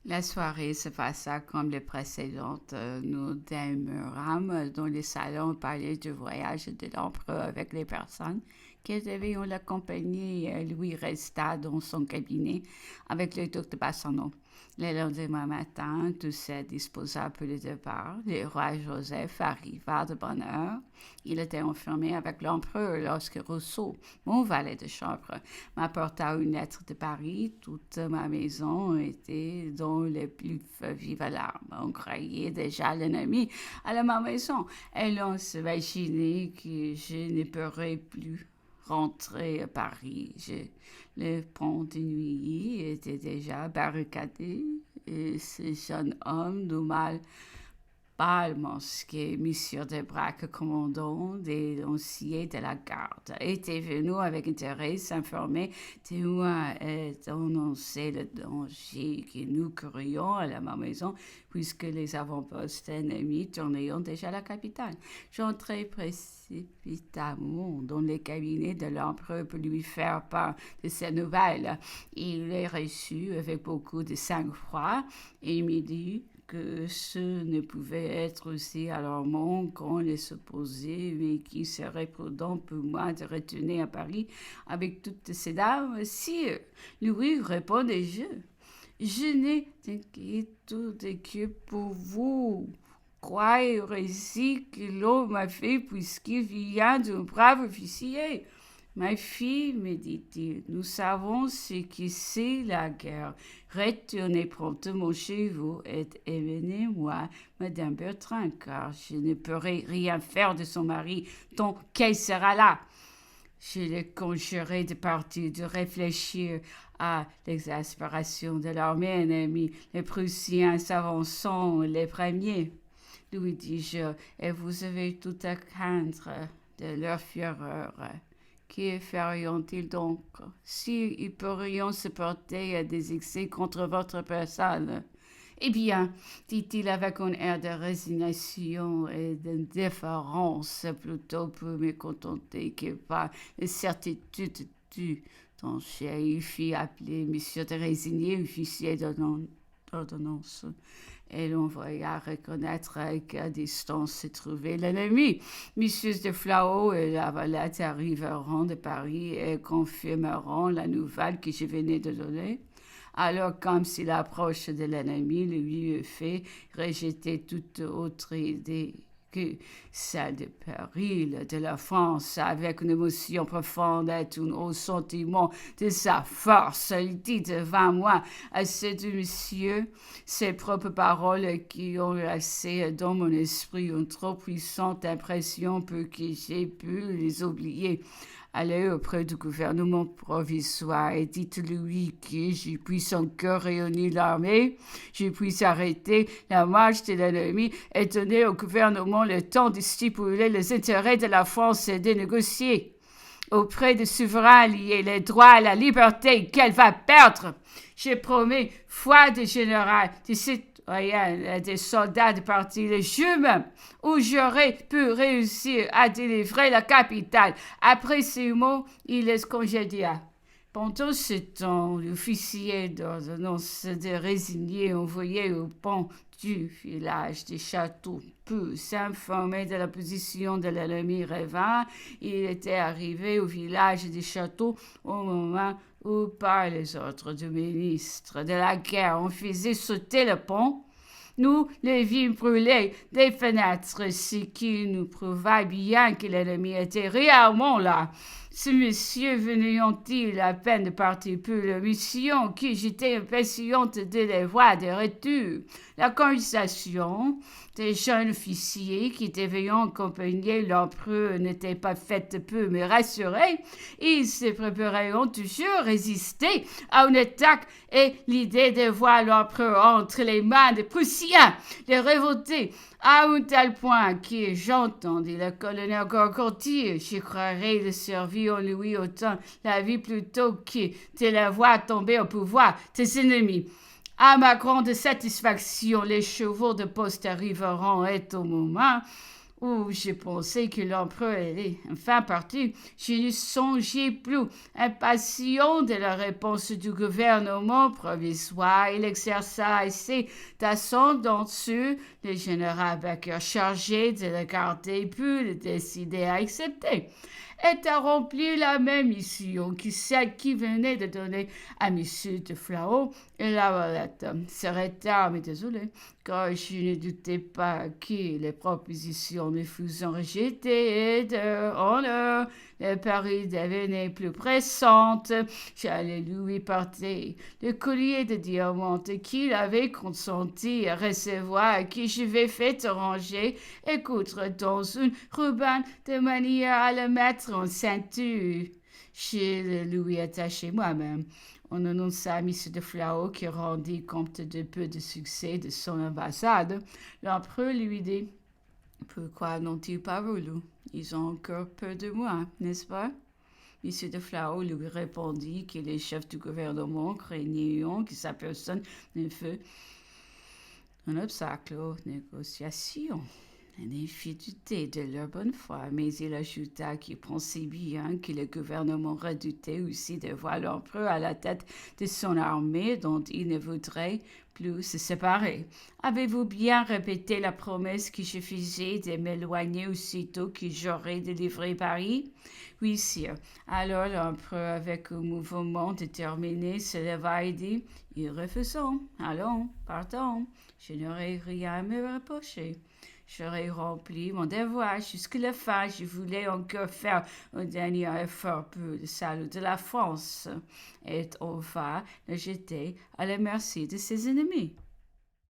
La soirée se passa comme les précédentes. Nous demeurâmes dans le salon, parlait du voyage de l'empereur avec les personnes qui devaient l'accompagner. Louis resta dans son cabinet avec le duc de Bassano. Le lendemain matin, tout se disposa pour le départ. Le roi Joseph arriva de bonne heure. Il était enfermé avec l'empereur lorsque Rousseau, mon valet de chambre, m'apporta une lettre de Paris. Toute ma maison était dans les plus vives larmes. On croyait déjà l'ennemi à ma maison et l'on s'imaginait que je ne pourrais plus rentrer à Paris. Le pont de Neuilly était déjà barricadé et ce jeune homme du mal Balmosque, monsieur de Braque, commandant des lanciers de la garde, était venu avec intérêt s'informer de où est annoncé le danger que nous courions à la maison, puisque les avant-postes ennemis tournaient déjà la capitale. J'entrai précipitamment dans le cabinet de l'empereur pour lui faire part de ces nouvelles. Il les reçut avec beaucoup de sang-froid et me dit que ce ne pouvait être aussi alarmant qu'on le supposait, mais qu'il serait prudent pour moi de retourner à Paris avec toutes ces dames. Sire, Louis, répondais-je n'ai d'inquiétude que pour vous. Croyez aussi que l'on m'a fait puisqu'il vient d'un brave officier. Ma fille, me dit-il, nous savons ce que c'est la guerre. Retournez promptement chez vous et emmenez-moi Madame Bertrand, car je ne pourrai rien faire de son mari tant qu'elle sera là. Je le conjurai de partir, de réfléchir à l'exaspération de l'armée ennemie, les Prussiens s'avançant les premiers. Lui dis-je, et vous avez tout à craindre de leur fureur. Que ferions-ils donc si ils pourrions se porter à des excès contre votre personne? Eh bien, dit-il avec un air de résignation et d'indifférence, plutôt pour me contenter que par la certitude du danger, il fit appeler M. de Résigny, officier d'ordonnance, et l'envoya reconnaître à quelle distance se trouvait l'ennemi. Messieurs de Flau et la Valette arriveront de Paris et confirmeront la nouvelle que je venais de donner. Alors, comme si l'approche de l'ennemi lui eût fait rejeter toute autre idée que celle de péril de la France, avec une émotion profonde et un haut sentiment de sa force, il dit devant moi à ces deux messieurs ces propres paroles qui ont laissé dans mon esprit une trop puissante impression pour que j'aie pu les oublier. Allez auprès du gouvernement provisoire et dites-lui que je puisse encore réunir l'armée, je puisse arrêter la marche de l'ennemi et donner au gouvernement le temps de stipuler les intérêts de la France et de négocier auprès du souverain allié les droits à la liberté qu'elle va perdre. Je promets, foi de général, de citoyens et des soldats de partir le jour même où j'aurai pu réussir à délivrer la capitale. Après ces mots, il les congédia. Pendant ce temps, l'officier d'ordonnance de Résigny envoyé au pont du village des châteaux pour s'informer de la position de l'ennemi revint. Il était arrivé au village des châteaux au moment où, par les ordres du ministre de la guerre, on faisait sauter le pont. Nous les vîmes brûler des fenêtres, ce qui nous prouva bien que l'ennemi était réellement là. Ce monsieur venait-il à peine de partir pour la mission que j'étais impatiente de les voir de retour. La conversation des jeunes officiers qui devaient accompagner l'empereur n'était pas faite pour me rassurer. Ils se préparaient toujours résister à une attaque et l'idée de voir l'empereur entre les mains des Prussiens, les révoltés, à un tel point que j'entendis le colonel Gorgontier. Je croirais le servir en lui autant la vie plutôt que de la voir tomber au pouvoir de ses ennemis. À ma grande satisfaction, les chevaux de poste arriveront et au moment où j'ai pensé que l'empereur allait enfin partir, je ne songeais plus. Impatient de la réponse du gouvernement provisoire, il exerça assez d'ascendant sur le général Becker, chargé de le garder, puis le décider à accepter et a rempli la même mission que celle qui venait de donner à M. de Flau et la Valette. Serait mais désolé, car je ne doutais pas que les propositions me fussent rejetées et en heure, le pari devenait plus pressante. J'allais lui porter le collier de diamants qu'il avait consenti à recevoir et que je vais fait ranger et coudre dans une ruban de manière à le mettre en ceinture. Je le lui attaché moi-même. On annonça à M. de Flau qui rendit compte de peu de succès de son ambassade. L'empereur lui dit: Pourquoi n'ont-ils pas voulu? Ils ont encore peur de moi, n'est-ce pas? M. de Flau lui répondit que les chefs du gouvernement craignaient que sa personne ne fût un obstacle aux négociations. L'infidélité de leur bonne foi, mais il ajouta qu'il pensait bien que le gouvernement redoutait aussi de voir l'empereur à la tête de son armée dont il ne voudrait plus se séparer. Avez-vous bien répété la promesse que je faisais de m'éloigner aussitôt que j'aurais délivré Paris? Oui, sire. Alors l'empereur, avec un mouvement déterminé, se leva et dit: Ils refusons. Allons, partons. Je n'aurai rien à me reprocher. J'aurais rempli mon devoir jusqu'à la fin. Je voulais encore faire un dernier effort pour le salut de la France et enfin le jeter à la merci de ses ennemis.